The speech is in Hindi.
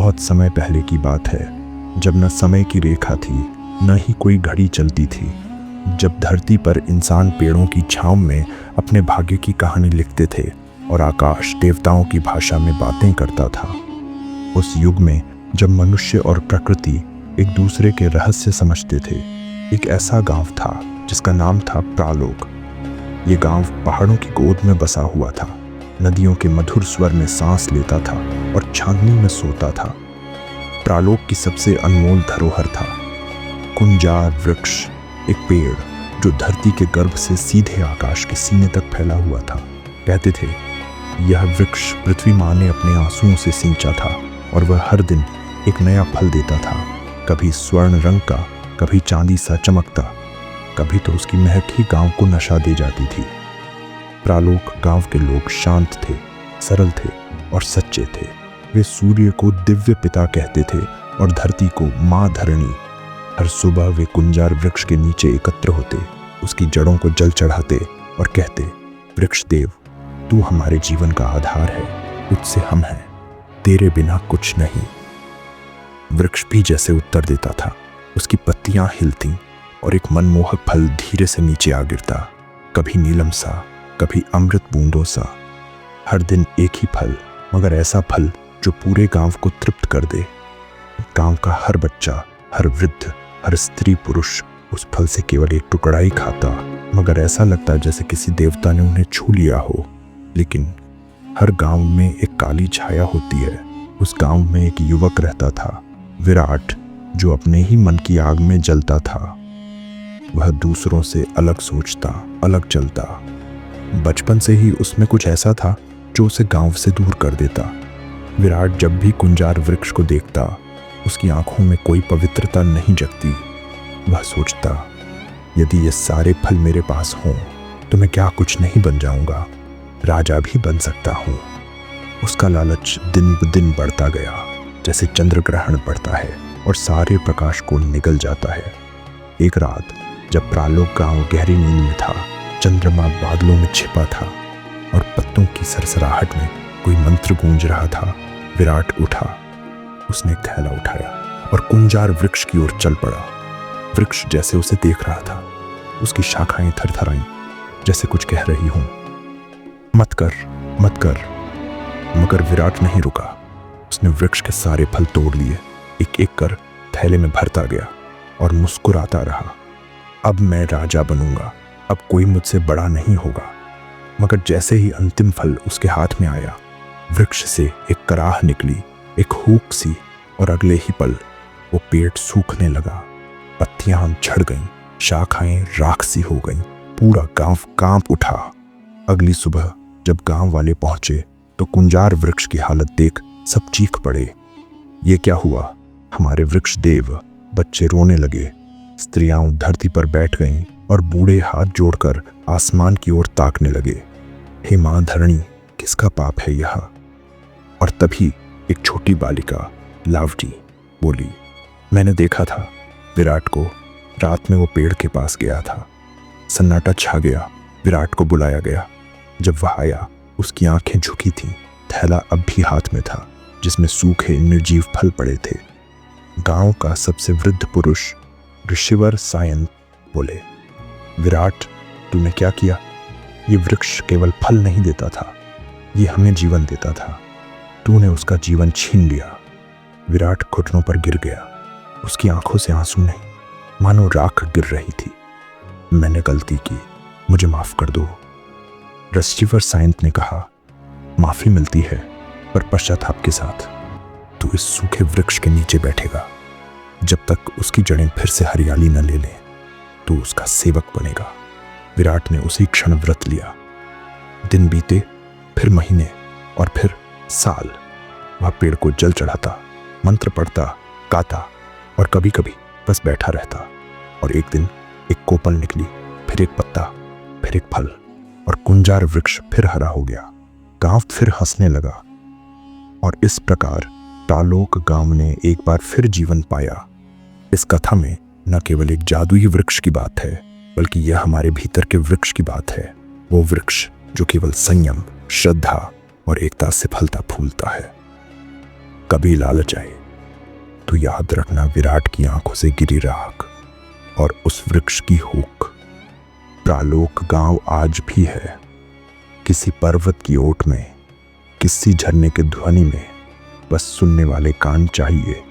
बहुत समय पहले की बात है, जब न समय की रेखा थी न ही कोई घड़ी चलती थी। जब धरती पर इंसान पेड़ों की छांव में अपने भाग्य की कहानी लिखते थे और आकाश देवताओं की भाषा में बातें करता था। उस युग में जब मनुष्य और प्रकृति एक दूसरे के रहस्य समझते थे, एक ऐसा गांव था जिसका नाम था प्रालोक। ये गांव पहाड़ों की गोद में बसा हुआ था, नदियों के मधुर स्वर में सांस लेता था और चांदनी में सोता था। प्रालोक की सबसे अनमोल धरोहर था कुंजार वृक्ष, एक पेड़ जो धरती के गर्भ से सीधे आकाश के सीने तक फैला हुआ था। कहते थे यह वृक्ष पृथ्वी माँ ने अपने आंसुओं से सींचा था और वह हर दिन एक नया फल देता था, कभी स्वर्ण रंग का, कभी चांदी सा चमकता, कभी तो उसकी महक ही गांव को नशा दे जाती थी। प्रालोक गांव के लोग शांत थे, सरल थे और सच्चे थे। वे सूर्य को दिव्य पिता कहते थे और धरती को माँ धरणी। हर सुबह वे कुंजार वृक्ष के नीचे एकत्र होते, उसकी जड़ों को जल चढ़ाते और कहते, वृक्ष देव, तू हमारे जीवन का आधार है, तुझसे हम हैं, तेरे बिना कुछ नहीं। वृक्ष भी जैसे उत्तर देता था, उसकी पत्तियां हिलती और एक मनमोहक फल धीरे से नीचे आ गिरता, कभी नीलम सा, कभी अमृत बूंदों सा। हर दिन एक ही फल, मगर ऐसा फल जो पूरे गांव को तृप्त कर दे। गांव का हर बच्चा, हर वृद्ध, हर स्त्री पुरुष उस फल से केवल एक टुकड़ा ही खाता, मगर ऐसा लगता जैसे किसी देवता ने उन्हें छू लिया हो। लेकिन हर गांव में एक काली छाया होती है। उस गांव में एक युवक रहता था, विराट, जो अपने ही मन की आग में जलता था। वह दूसरों से अलग सोचता, अलग चलता। बचपन से ही उसमें कुछ ऐसा था जो उसे गांव से दूर कर देता। विराट जब भी कुंजार वृक्ष को देखता, उसकी आंखों में कोई पवित्रता नहीं जगती। वह सोचता, यदि ये सारे फल मेरे पास हों तो मैं क्या कुछ नहीं बन जाऊंगा, राजा भी बन सकता हूं। उसका लालच दिन ब दिन बढ़ता गया, जैसे चंद्र ग्रहण बढ़ता है और सारे प्रकाश को निगल जाता है। एक रात जब प्रालोक गांव गहरी नींद में था, चंद्रमा बादलों में छिपा था और पत्तों की सरसराहट में कोई मंत्र गूंज रहा था। विराट उठा, उसने एक थैला उठाया और कुंजार वृक्ष की ओर चल पड़ा। वृक्ष जैसे उसे देख रहा था, उसकी शाखाएं थरथराईं, जैसे कुछ कह रही हों, मत कर, मत कर। मगर विराट नहीं रुका। उसने वृक्ष के सारे फल तोड़ लिए, एक एक कर थैले में भरता गया और मुस्कुराता रहा। अब मैं राजा बनूंगा, अब कोई मुझसे बड़ा नहीं होगा। मगर जैसे ही अंतिम फल उसके हाथ में आया, वृक्ष से एक कराह निकली, एक हूक सी, और अगले ही पल वो पेड़ सूखने लगा। पत्तियां झड़ गईं, शाखाएं राख सी हो गईं, पूरा गांव कांप उठा। अगली सुबह जब गांव वाले पहुंचे तो कुंजार वृक्ष की हालत देख सब चीख पड़े। ये क्या हुआ? हमारे वृक्ष देव! बच्चे रोने लगे, स्त्रियां धरती पर बैठ गईं और बूढ़े हाथ जोड़कर आसमान की ओर ताकने लगे। हे मां धरणी, किसका पाप है यह? और तभी एक छोटी बालिका लावटी बोली, मैंने देखा था विराट को, रात में वो पेड़ के पास गया था। सन्नाटा छा गया, विराट को बुलाया गया। जब वह आया, उसकी आंखें झुकी थीं, थैला अब भी हाथ में था जिसमें सूखे निर्जीव फल पड़े थे। गांव का सबसे वृद्ध पुरुष ऋषिवर सायन बोले, विराट, तूने क्या किया? ये वृक्ष केवल फल नहीं देता था, ये हमें जीवन देता था। तूने उसका जीवन छीन लिया। विराट घुटनों पर गिर गया, उसकी आंखों से आंसू नहीं, मानो राख गिर रही थी। मैंने गलती की, मुझे माफ कर दो। ऋषिवर सायन ने कहा, माफी मिलती है पर पश्चाताप के साथ। तू इस सूखे वृक्ष के नीचे बैठेगा जब तक उसकी जड़ें फिर से हरियाली न ले लें। तू उसका सेवक बनेगा। विराट ने उसी क्षण व्रत लिया। दिन बीते, फिर महीने और फिर साल। वह पेड़ को जल चढ़ाता, मंत्र पढ़ता, गाता और कभी कभी बस बैठा रहता। और एक दिन एक कोपल निकली, फिर एक पत्ता, फिर एक फल, और कुंजार वृक्ष फिर हरा हो गया। गांव फिर हंसने लगा। और इस प्रकार प्रालोक गांव ने एक बार फिर जीवन पाया। इस कथा में न केवल एक जादुई वृक्ष की बात है, बल्कि यह हमारे भीतर के वृक्ष की बात है। वो वृक्ष जो केवल संयम, श्रद्धा और एकता से फलता फूलता है। कभी लालच आए तो याद रखना विराट की आंखों से गिरी राख और उस वृक्ष की हुक। प्रालोक गांव आज भी है, किसी पर्वत की ओट में, किसी झरने के ध्वनि में। बस सुनने वाले कान चाहिए।